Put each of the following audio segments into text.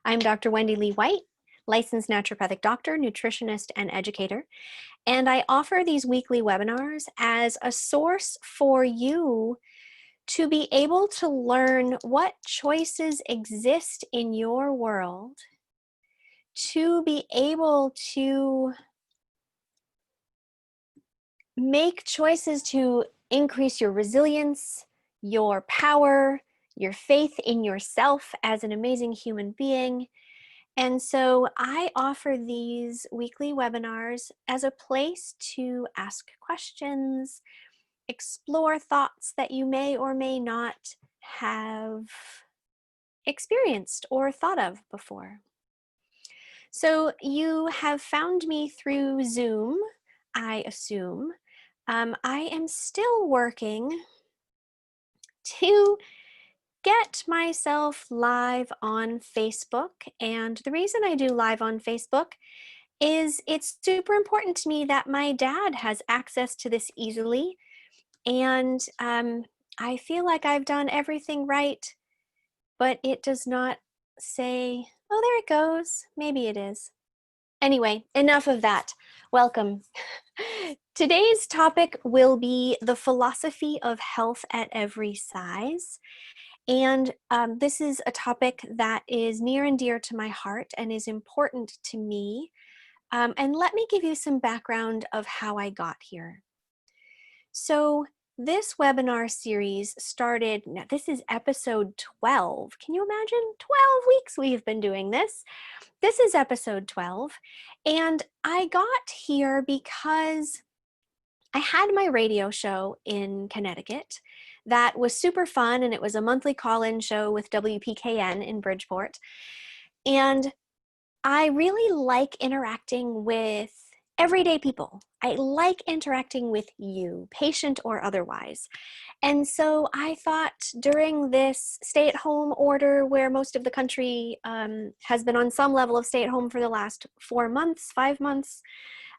I'm Dr. Wendy Lee White, licensed naturopathic doctor, nutritionist, and educator, and I offer these weekly webinars as a source for you to be able to learn what choices exist in your world, to be able to make choices to increase your resilience, your power, your faith in yourself as an amazing human being. And so I offer these weekly webinars as a place to ask questions, explore thoughts that you may or may not have experienced or thought of before. So you have found me through Zoom, I assume. I am still working to get myself live on Facebook. And the reason I do live on Facebook is it's super important to me that my dad has access to this easily. And I feel like I've done everything right, but it does not say, oh, there it goes. Maybe it is. Anyway, enough of that. Welcome. Today's topic will be the philosophy of health at every size. And this is a topic that is near and dear to my heart and is important to me. And let me give you some background of how I got here. So this webinar series started, now this is episode 12. Can you imagine? 12 weeks we've been doing this. This is episode 12. And I got here because I had my radio show in Connecticut that was super fun, and it was a monthly call-in show with WPKN in Bridgeport. And I really like interacting with everyday people. I like interacting with you, patient or otherwise. And so I thought during this stay-at-home order where most of the country has been on some level of stay-at-home for the last 4 months, 5 months,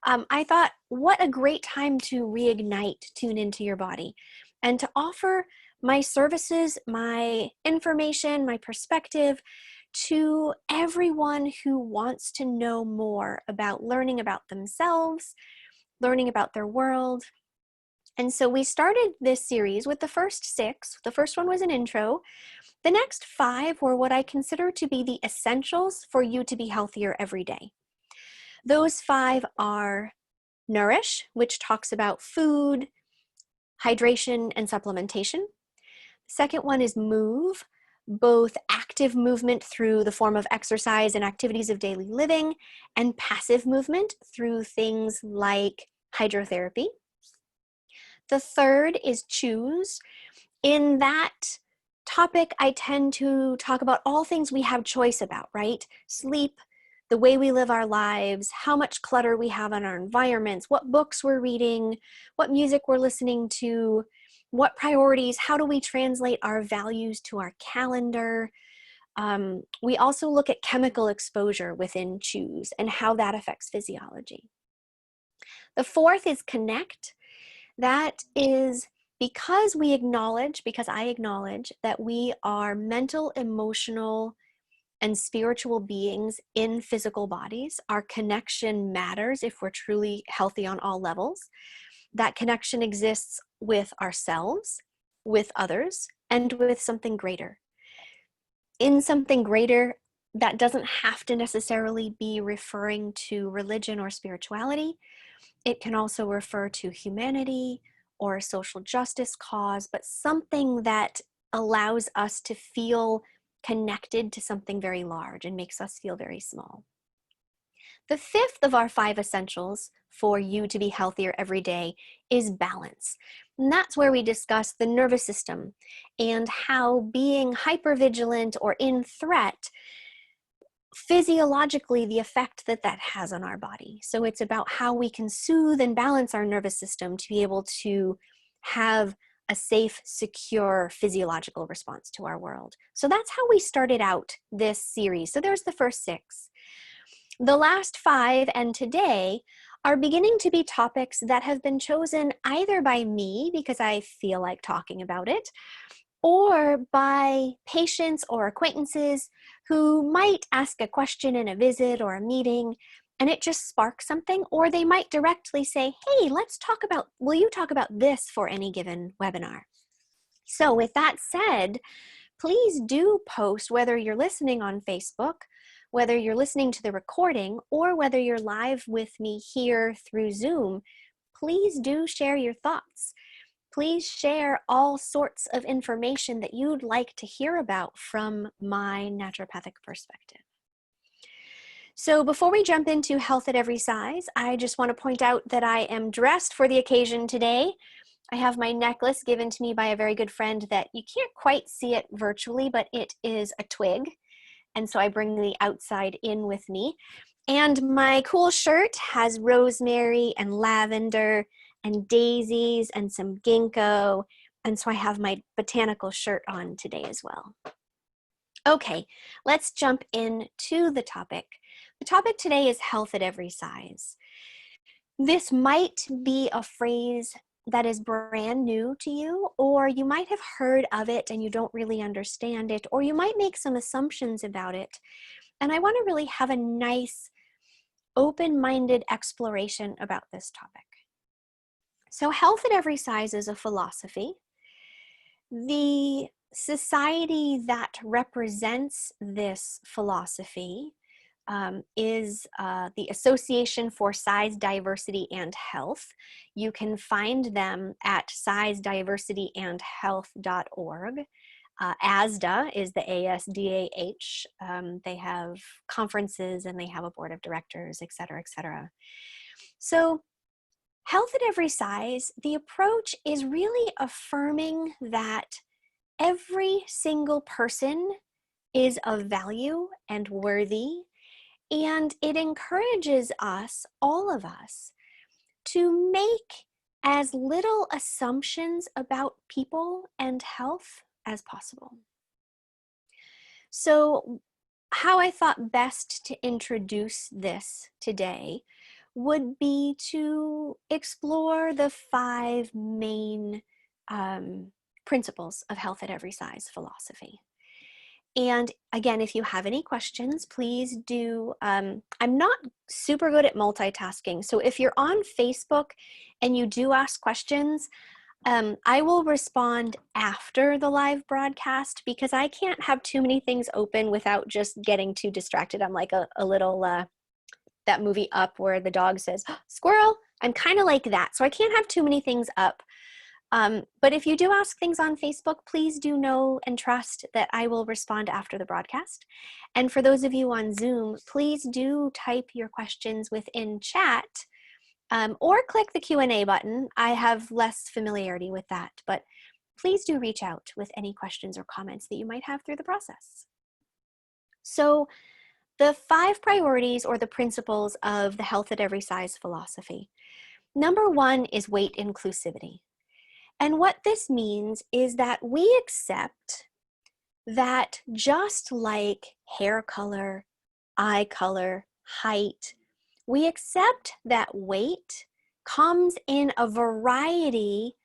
I thought, what a great time to reignite Tune Into Your Body and to offer my services, my information, my perspective to everyone who wants to know more about learning about themselves, learning about their world. And so we started this series with the first 6. The first one was an intro. The next 5 were what I consider to be the essentials for you to be healthier every day. Those 5 are Nourish, which talks about food, hydration, and supplementation. The second one is Move, both active movement through the form of exercise and activities of daily living, and passive movement through things like hydrotherapy. The third is Choose. In that topic, I tend to talk about all things we have choice about, right? Sleep, the way we live our lives, how much clutter we have in our environments, what books we're reading, what music we're listening to, what priorities, how do we translate our values to our calendar. We also look at chemical exposure within Choose and how that affects physiology. The fourth is Connect. That is because I acknowledge that we are mental, emotional, and spiritual beings in physical bodies. Our connection matters if we're truly healthy on all levels. That connection exists with ourselves, with others, and with something greater. In something greater, that doesn't have to necessarily be referring to religion or spirituality. It can also refer to humanity or a social justice cause, but something that allows us to feel connected to something very large and makes us feel very small. The fifth of our 5 essentials for you to be healthier every day is balance. And that's where we discuss the nervous system and how being hypervigilant or in threat, physiologically, the effect that that has on our body. So it's about how we can soothe and balance our nervous system to be able to have a safe, secure physiological response to our world. So that's how we started out this series. So there's the first 6. The last 5 and today are beginning to be topics that have been chosen either by me because I feel like talking about it, or by patients or acquaintances who might ask a question in a visit or a meeting and it just sparks something, or they might directly say, hey, will you talk about this for any given webinar? So with that said, please do post, whether you're listening on Facebook, whether you're listening to the recording, or whether you're live with me here through Zoom, please do share your thoughts. Please share all sorts of information that you'd like to hear about from my naturopathic perspective. So before we jump into health at every size, I just want to point out that I am dressed for the occasion today. I have my necklace given to me by a very good friend that you can't quite see it virtually, but it is a twig. And so I bring the outside in with me. And my cool shirt has rosemary and lavender and daisies and some ginkgo. And so I have my botanical shirt on today as well. Okay, let's jump into the topic. The topic today is health at every size. This might be a phrase that is brand new to you, or you might have heard of it and you don't really understand it, or you might make some assumptions about it. And I want to really have a nice, open-minded exploration about this topic. So health at every size is a philosophy. The society that represents this philosophy is the Association for Size, Diversity, and Health. You can find them at sizediversityandhealth.org. ASDA is the ASDAH. They have conferences and they have a board of directors, et cetera, et cetera. So health at every size, the approach is really affirming that every single person is of value and worthy. And it encourages us, all of us, to make as little assumptions about people and health as possible. So how I thought best to introduce this today would be to explore the 5 main principles of health at every size philosophy. And again, if you have any questions, please do. I'm not super good at multitasking. So if you're on Facebook and you do ask questions, I will respond after the live broadcast because I can't have too many things open without just getting too distracted. I'm like a little, that movie Up where the dog says, squirrel. I'm kind of like that. So I can't have too many things up. But if you do ask things on Facebook, please do know and trust that I will respond after the broadcast. And for those of you on Zoom, please do type your questions within chat or click the Q&A button. I have less familiarity with that, but please do reach out with any questions or comments that you might have through the process. So the 5 priorities or the principles of the health at every size philosophy. Number 1 is weight inclusivity. And what this means is that we accept that just like hair color, eye color, height, we accept that weight comes in a variety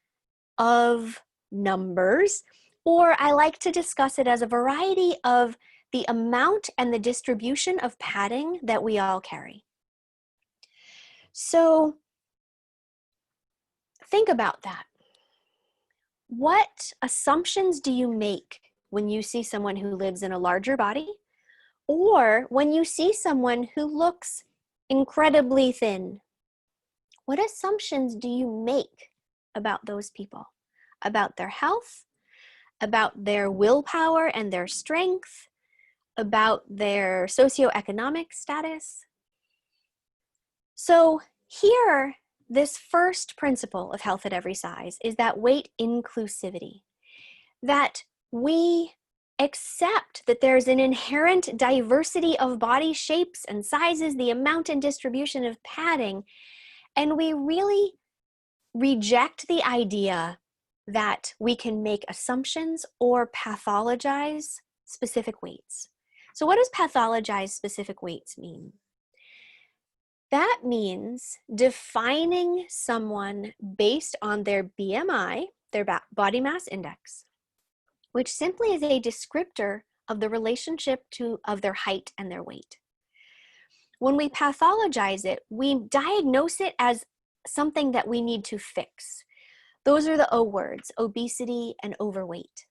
of numbers, or I like to discuss it as a variety of the amount and the distribution of padding that we all carry. So think about that. What assumptions do you make when you see someone who lives in a larger body, or when you see someone who looks incredibly thin? What assumptions do you make about those people? About their health, about their willpower and their strength, about their socioeconomic status? So here, this first principle of health at every size is that weight inclusivity, that we accept that there's an inherent diversity of body shapes and sizes, the amount and distribution of padding, and we really reject the idea that we can make assumptions or pathologize specific weights. So what does pathologize specific weights mean? That means defining someone based on their BMI, their body mass index, which simply is a descriptor of the relationship of their height and their weight. When we pathologize it, we diagnose it as something that we need to fix. Those are the O words, obesity and overweight.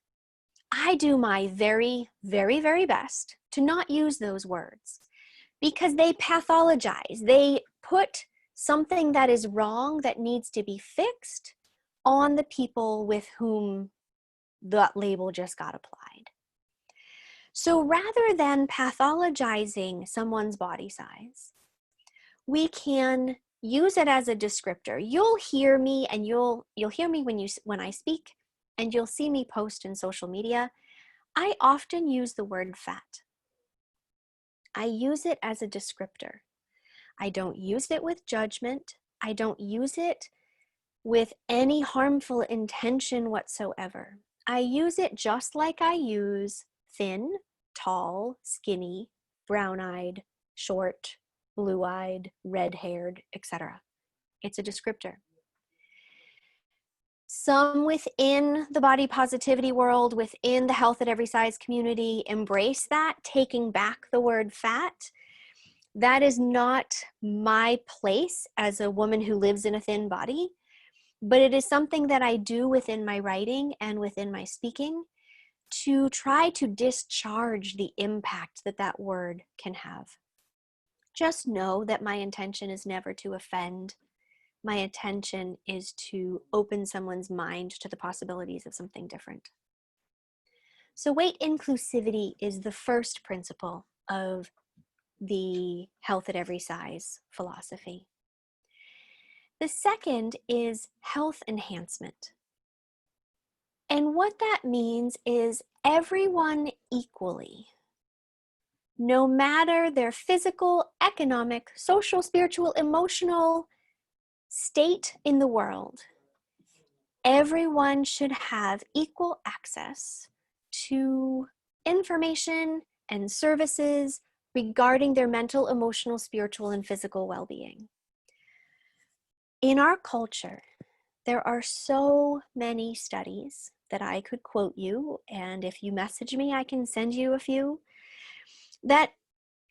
I do my very, very, very best to not use those words because they pathologize. They put something that is wrong that needs to be fixed on the people with whom that label just got applied. So rather than pathologizing someone's body size, we can use it as a descriptor. You'll hear me, and you'll hear me when I speak, and you'll see me post in social media. I often use the word fat. I use it as a descriptor. I don't use it with judgment. I don't use it with any harmful intention whatsoever. I use it just like I use thin, tall, skinny, brown-eyed, short, blue-eyed, red-haired, etc. It's a descriptor. Some within the body positivity world, within the health at every size community, embrace that, taking back the word fat. That is not my place as a woman who lives in a thin body, but it is something that I do within my writing and within my speaking to try to discharge the impact that that word can have. Just know that my intention is never to offend. My intention is to open someone's mind to the possibilities of something different. So weight inclusivity is the first principle of the health at every size philosophy. The second is health enhancement. And what that means is everyone equally, no matter their physical, economic, social, spiritual, emotional state in the world, everyone should have equal access to information and services regarding their mental, emotional, spiritual, and physical well-being. In our culture, there are so many studies that I could quote you, and if you message me, I can send you a few, that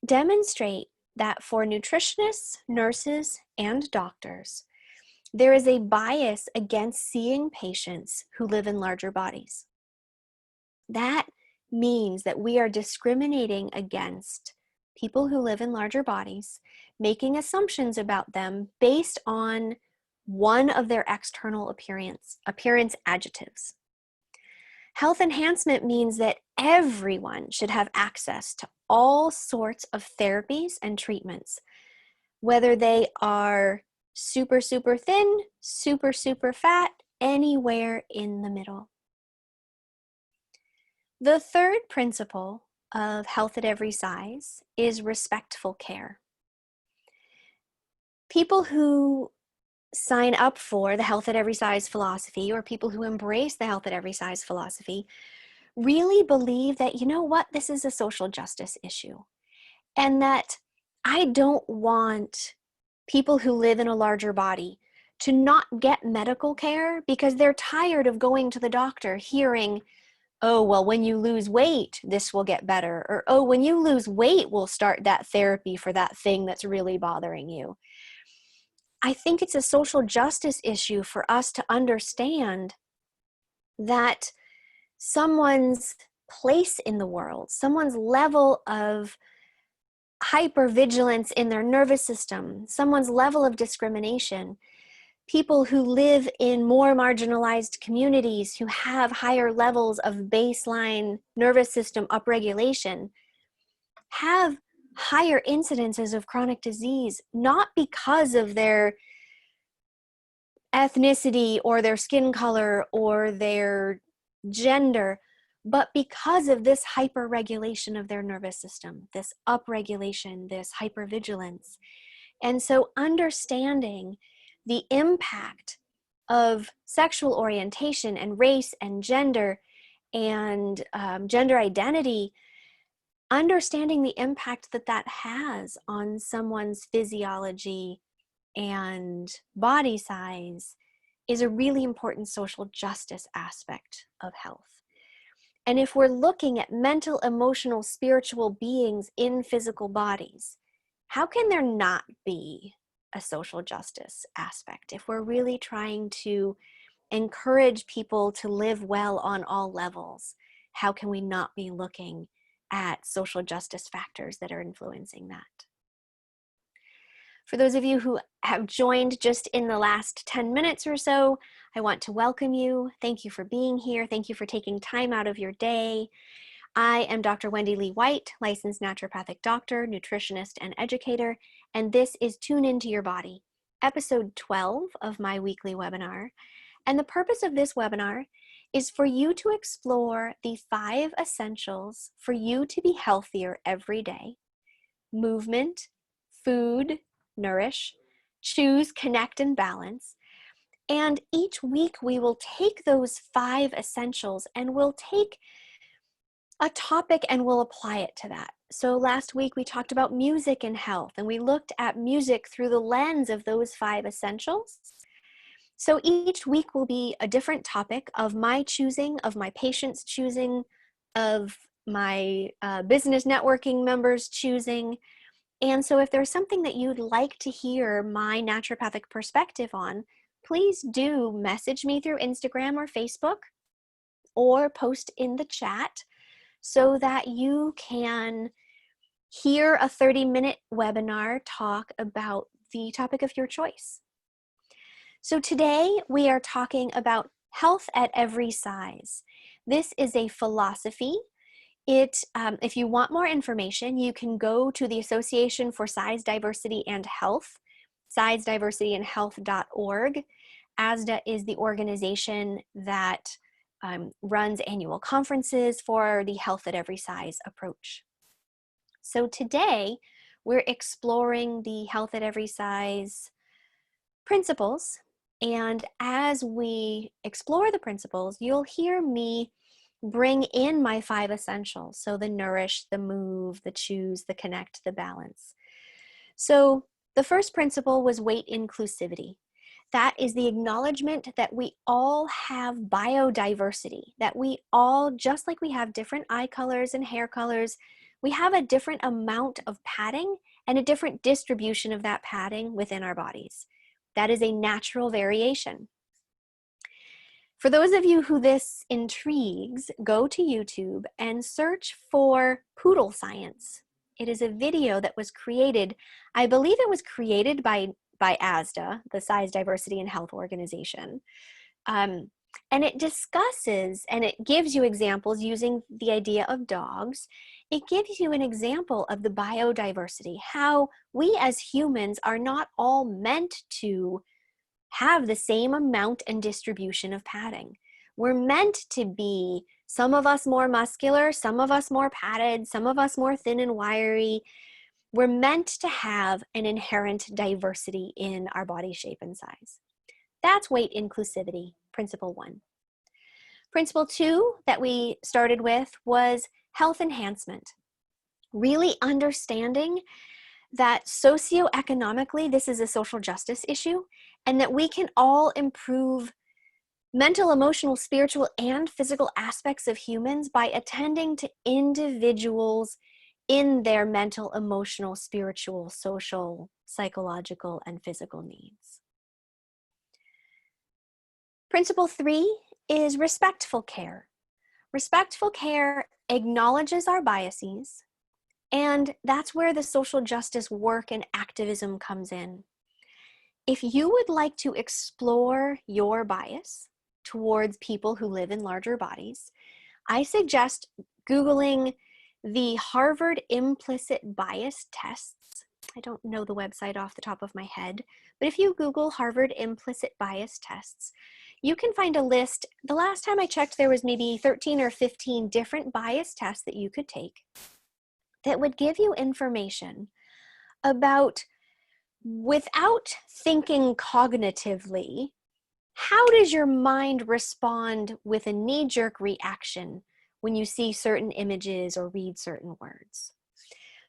demonstrate that for nutritionists, nurses, and doctors, there is a bias against seeing patients who live in larger bodies. That means that we are discriminating against people who live in larger bodies, making assumptions about them based on one of their external appearance adjectives. Health enhancement means that everyone should have access to all sorts of therapies and treatments, whether they are super, super thin, super, super fat, anywhere in the middle. The third principle of health at every size is respectful care. People who sign up for the health at every size philosophy, or people who embrace the health at every size philosophy, really believe that, you know what, this is a social justice issue. And that I don't want people who live in a larger body to not get medical care because they're tired of going to the doctor hearing, oh, well, when you lose weight, this will get better. Or, oh, when you lose weight, we'll start that therapy for that thing that's really bothering you. I think it's a social justice issue for us to understand that someone's place in the world, someone's level of hypervigilance in their nervous system, someone's level of discrimination, people who live in more marginalized communities who have higher levels of baseline nervous system upregulation have higher incidences of chronic disease, not because of their ethnicity or their skin color or their gender, but because of this hyperregulation of their nervous system, this upregulation, this hypervigilance. And so understanding the impact of sexual orientation and race and gender and gender identity, understanding the impact that that has on someone's physiology and body size is a really important social justice aspect of health. And if we're looking at mental, emotional, spiritual beings in physical bodies, how can there not be a social justice aspect if we're really trying to encourage people to live well on all levels? How can we not be looking at social justice factors that are influencing that? For those of you who have joined just in the last 10 minutes or so, I want to welcome you. Thank you for being here. Thank you for taking time out of your day. I am Dr. Wendy Lee White, licensed naturopathic doctor, nutritionist, and educator, and this is Tune Into Your Body, episode 12 of my weekly webinar. And the purpose of this webinar is for you to explore the 5 essentials for you to be healthier every day: movement, food, nourish, choose, connect, and balance. And each week we will take those 5 essentials and we'll take a topic and we'll apply it to that. So last week we talked about music and health, and we looked at music through the lens of those 5 essentials. So each week will be a different topic of my choosing, of my patients choosing, of my business networking members choosing. And so if there's something that you'd like to hear my naturopathic perspective on, please do message me through Instagram or Facebook, or post in the chat so that you can hear a 30-minute webinar talk about the topic of your choice. So today we are talking about health at every size. This is a philosophy. If you want more information, you can go to the Association for Size, Diversity, and Health, sizediversityandhealth.org. ASDA is the organization that runs annual conferences for the health at every size approach. So today, we're exploring the health at every size principles. And as we explore the principles, you'll hear me bring in my 5 essentials. So the nourish, the move, the choose, the connect, the balance. So the first principle was weight inclusivity. That is the acknowledgement that we all have biodiversity, that we all, just like we have different eye colors and hair colors, we have a different amount of padding and a different distribution of that padding within our bodies. That is a natural variation. For those of you who this intrigues, go to YouTube and search for Poodle Science. It is a video that was created, I believe it was created by ASDA, the Size, Diversity, and Health Organization. And it discusses, and it gives you examples using the idea of dogs. It gives you an example of the biodiversity, how we as humans are not all meant to have the same amount and distribution of padding. We're meant to be, some of us more muscular, some of us more padded, some of us more thin and wiry. We're meant to have an inherent diversity in our body shape and size. That's weight inclusivity, principle 1. Principle 2 that we started with was health enhancement. Really understanding that socioeconomically, this is a social justice issue, and that we can all improve mental, emotional, spiritual, and physical aspects of humans by attending to individuals in their mental, emotional, spiritual, social, psychological, and physical needs. Principle 3 is respectful care. Respectful care acknowledges our biases, and that's where the social justice work and activism comes in. If you would like to explore your bias towards people who live in larger bodies, I suggest Googling the Harvard Implicit Bias Tests. I don't know the website off the top of my head, but if you Google Harvard Implicit Bias Tests, you can find a list. The last time I checked, there was maybe 13 or 15 different bias tests that you could take that would give you information about, without thinking cognitively, how does your mind respond with a knee-jerk reaction when you see certain images or read certain words?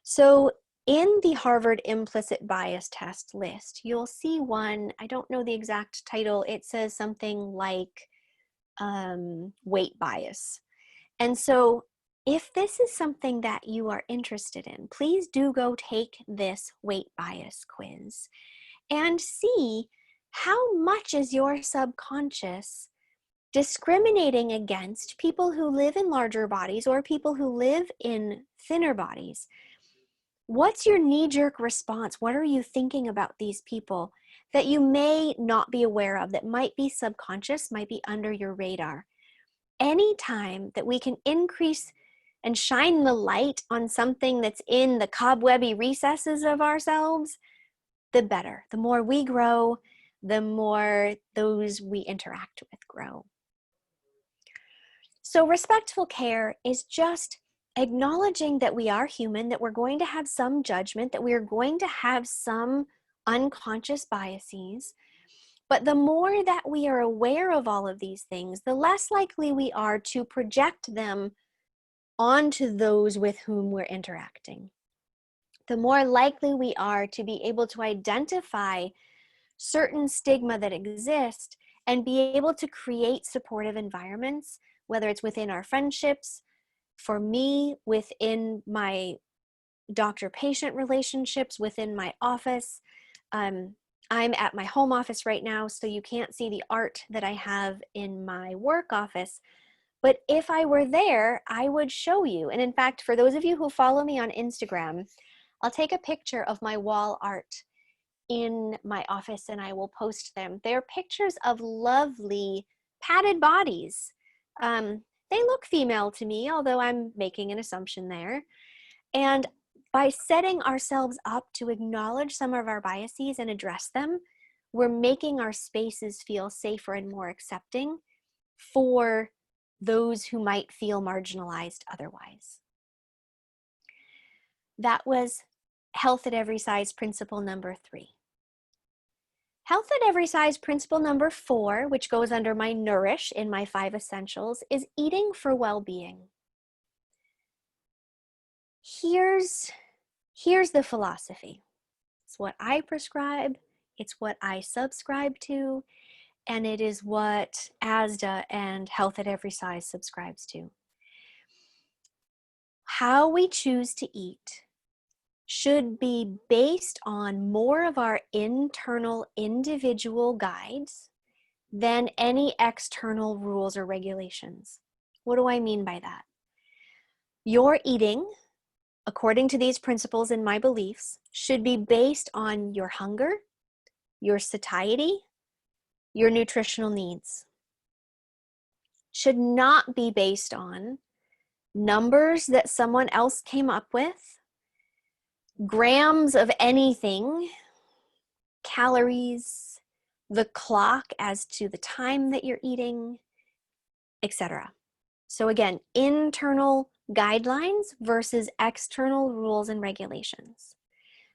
So in the Harvard Implicit Bias Test list, you'll see one, I don't know the exact title, it says something like weight bias. And so if this is something that you are interested in, please do go take this weight bias quiz and see how much is your subconscious discriminating against people who live in larger bodies or people who live in thinner bodies. What's your knee-jerk response? What are you thinking about these people that you may not be aware of, that might be subconscious, might be under your radar? Anytime that we can increase and shine the light on something that's in the cobwebby recesses of ourselves, the better. The more we grow, the more those we interact with grow. So respectful care is just acknowledging that we are human, that we're going to have some judgment, that we're going to have some unconscious biases. But the more that we are aware of all of these things, the less likely we are to project them onto those with whom we're interacting. The more likely we are to be able to identify certain stigma that exist and be able to create supportive environments, whether it's within our friendships, for me, within my doctor-patient relationships, within my office. I'm at my home office right now, so you can't see the art that I have in my work office. But if I were there, I would show you. And in fact, for those of you who follow me on Instagram, I'll take a picture of my wall art in my office and I will post them. They're pictures of lovely padded bodies. They look female to me, although I'm making an assumption there. And by setting ourselves up to acknowledge some of our biases and address them, we're making our spaces feel safer and more accepting for those who might feel marginalized otherwise. That was Health at Every Size principle number 3. Health at Every Size principle number 4, which goes under my Nourish in my 5 essentials, is eating for well-being. Here's the philosophy. It's what I prescribe, it's what I subscribe to, and it is what ASDA and Health at Every Size subscribes to. How we choose to eat should be based on more of our internal individual guides than any external rules or regulations. What do I mean by that? Your eating, according to these principles and my beliefs, should be based on your hunger, your satiety, your nutritional needs. Should not be based on numbers that someone else came up with, grams of anything, calories, the clock as to the time that you're eating, etc. So again, internal guidelines versus external rules and regulations.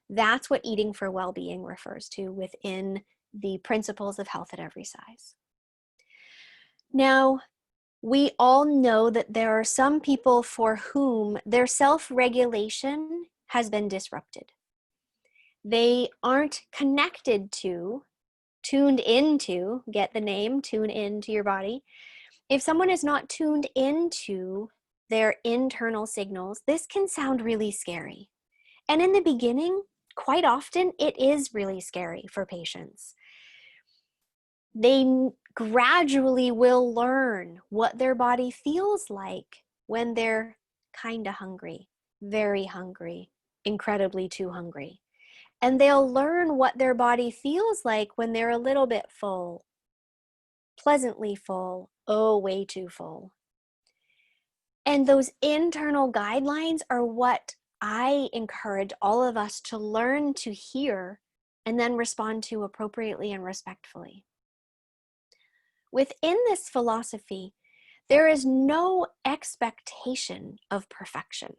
That's what eating for well-being refers to within the principles of Health at Every Size. Now, we all know that there are some people for whom their self-regulation has been disrupted. They aren't connected to, tuned into, get the name, tune into your body. If someone is not tuned into their internal signals, this can sound really scary. And in the beginning, quite often, it is really scary for patients. They gradually will learn what their body feels like when they're kind of hungry, very hungry, incredibly too hungry. And they'll learn what their body feels like when they're a little bit full, pleasantly full, oh, way too full. And those internal guidelines are what I encourage all of us to learn to hear and then respond to appropriately and respectfully. Within this philosophy, there is no expectation of perfection.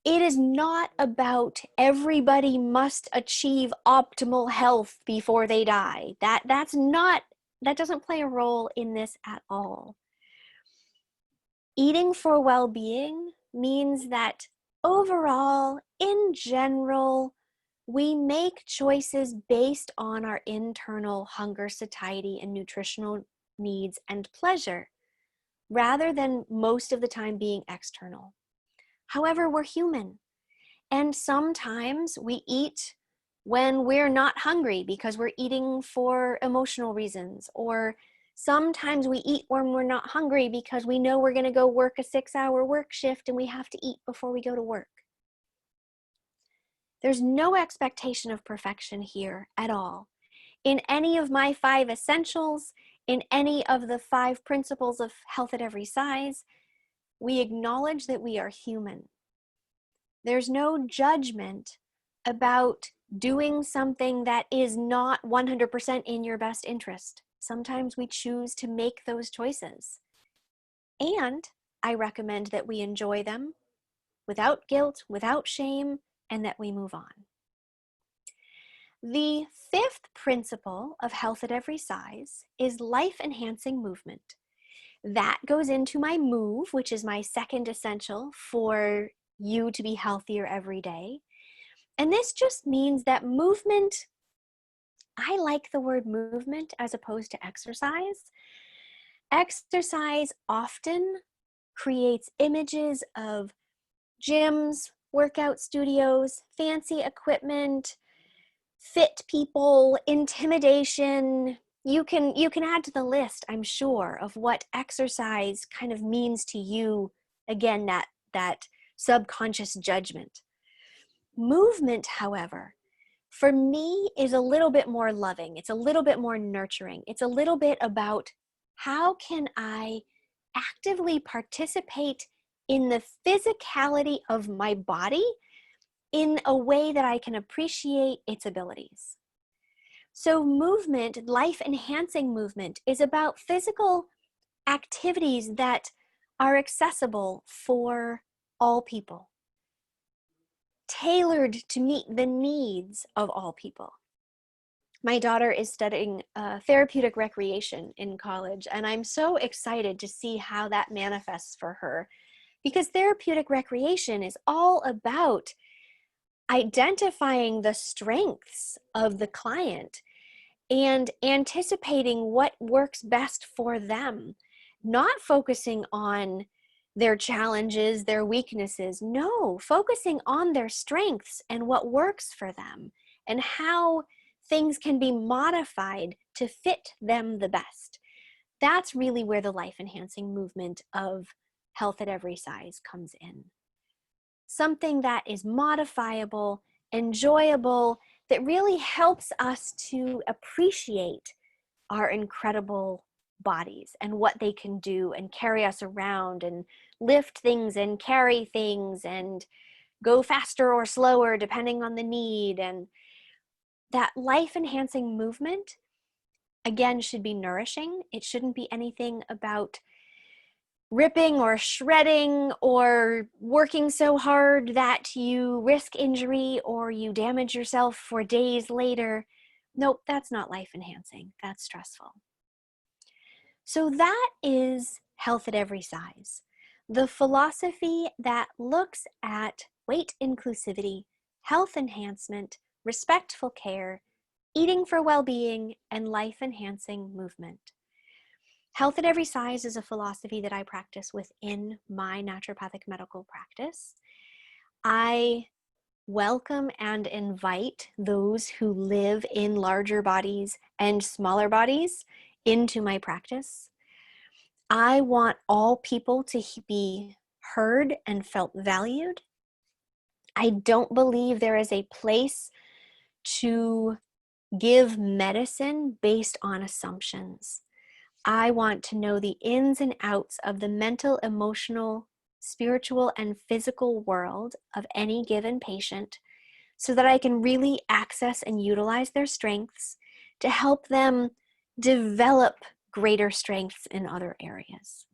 It is not about everybody must achieve optimal health before they die. That doesn't play a role in this at all. Eating for well-being means that overall, in general, we make choices based on our internal hunger, satiety, and nutritional needs and pleasure, rather than most of the time being external. However, we're human, and sometimes we eat when we're not hungry because we're eating for emotional reasons, or sometimes we eat when we're not hungry because we know we're going to go work a 6-hour work shift and we have to eat before we go to work. There's no expectation of perfection here at all. In any of my 5 essentials, in any of the 5 principles of health at every size, we acknowledge that we are human. There's no judgment about doing something that is not 100% in your best interest. Sometimes we choose to make those choices. And I recommend that we enjoy them without guilt, without shame, and that we move on. The 5th principle of health at every size is life-enhancing movement. That goes into my move, which is my 2nd essential for you to be healthier every day. And this just means that movement, I like the word movement as opposed to exercise. Exercise often creates images of gyms, workout studios, fancy equipment, fit people, intimidation. You can add to the list, I'm sure, of what exercise kind of means to you. Again, that subconscious judgment. Movement, however, for me is a little bit more loving. It's a little bit more nurturing. It's a little bit about how can I actively participate in the physicality of my body in a way that I can appreciate its abilities. So movement, life-enhancing movement, is about physical activities that are accessible for all people, tailored to meet the needs of all people. My daughter is studying therapeutic recreation in college, and I'm so excited to see how that manifests for her, because therapeutic recreation is all about identifying the strengths of the client and anticipating what works best for them, not focusing on their challenges, their weaknesses. No, focusing on their strengths and what works for them and how things can be modified to fit them the best. That's really where the life-enhancing movement of health at every size comes in. Something that is modifiable, enjoyable, that really helps us to appreciate our incredible bodies and what they can do and carry us around and lift things and carry things and go faster or slower depending on the need. And that life-enhancing movement, again, should be nourishing. It shouldn't be anything about ripping or shredding or working so hard that you risk injury or you damage yourself for days later. Nope, that's not life enhancing. That's stressful. So that is health at every size. The philosophy that looks at weight inclusivity, health enhancement, respectful care, eating for well-being, and life-enhancing movement. Health at every size is a philosophy that I practice within my naturopathic medical practice. I welcome and invite those who live in larger bodies and smaller bodies into my practice. I want all people to be heard and felt valued. I don't believe there is a place to give medicine based on assumptions. I want to know the ins and outs of the mental, emotional, spiritual, and physical world of any given patient so that I can really access and utilize their strengths to help them develop greater strengths in other areas.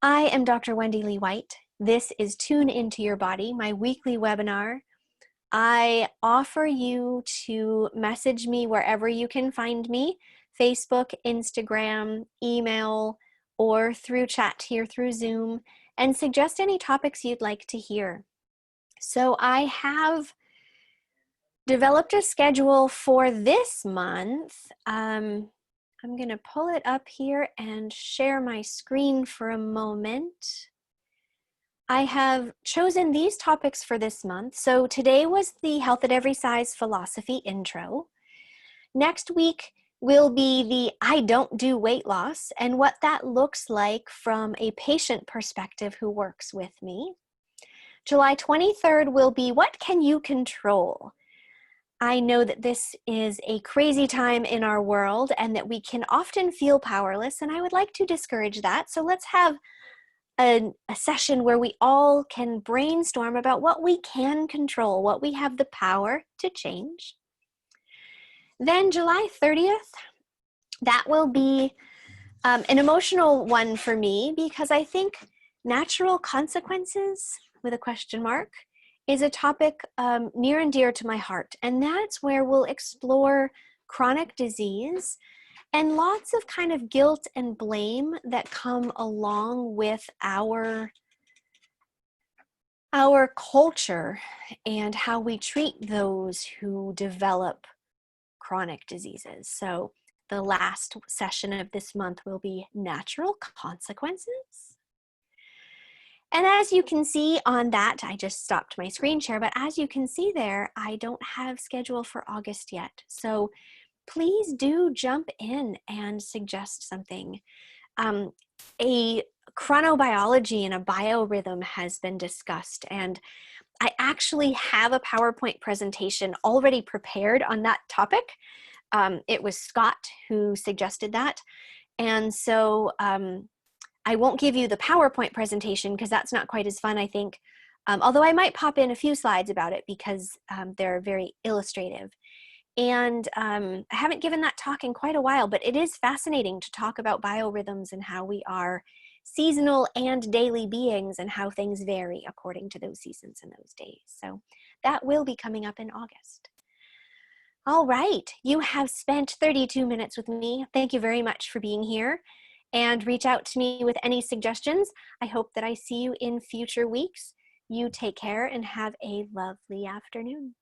I am Dr. Wendy Lee White. This is Tune Into Your Body, my weekly webinar. I offer you to message me wherever you can find me, Facebook, Instagram, email, or through chat here through Zoom, and suggest any topics you'd like to hear. So I have developed a schedule for this month. I'm going to pull it up here and share my screen for a moment. I have chosen these topics for this month. So today was the Health at Every Size philosophy intro. Next week will be the I don't do weight loss and what that looks like from a patient perspective who works with me. July 23rd will be what can you control? I know that this is a crazy time in our world and that we can often feel powerless, and I would like to discourage that. So let's have a session where we all can brainstorm about what we can control, what we have the power to change. Then July 30th, that will be an emotional one for me because I think natural consequences with a question mark is a topic near and dear to my heart. And that's where we'll explore chronic disease and lots of kind of guilt and blame that come along with our culture and how we treat those who develop chronic diseases. So the last session of this month will be natural consequences. And as you can see on that, I just stopped my screen share, but as you can see there, I don't have schedule for August yet. So please do jump in and suggest something. A chronobiology and a biorhythm has been discussed, and I actually have a PowerPoint presentation already prepared on that topic. It was Scott who suggested that, and so I won't give you the PowerPoint presentation because that's not quite as fun, I think, although I might pop in a few slides about it because they're very illustrative. And I haven't given that talk in quite a while, but it is fascinating to talk about biorhythms and how we are seasonal and daily beings and how things vary according to those seasons and those days. So that will be coming up in August. All right, you have spent 32 minutes with me. Thank you very much for being here, and reach out to me with any suggestions. I hope that I see you in future weeks. You take care and have a lovely afternoon.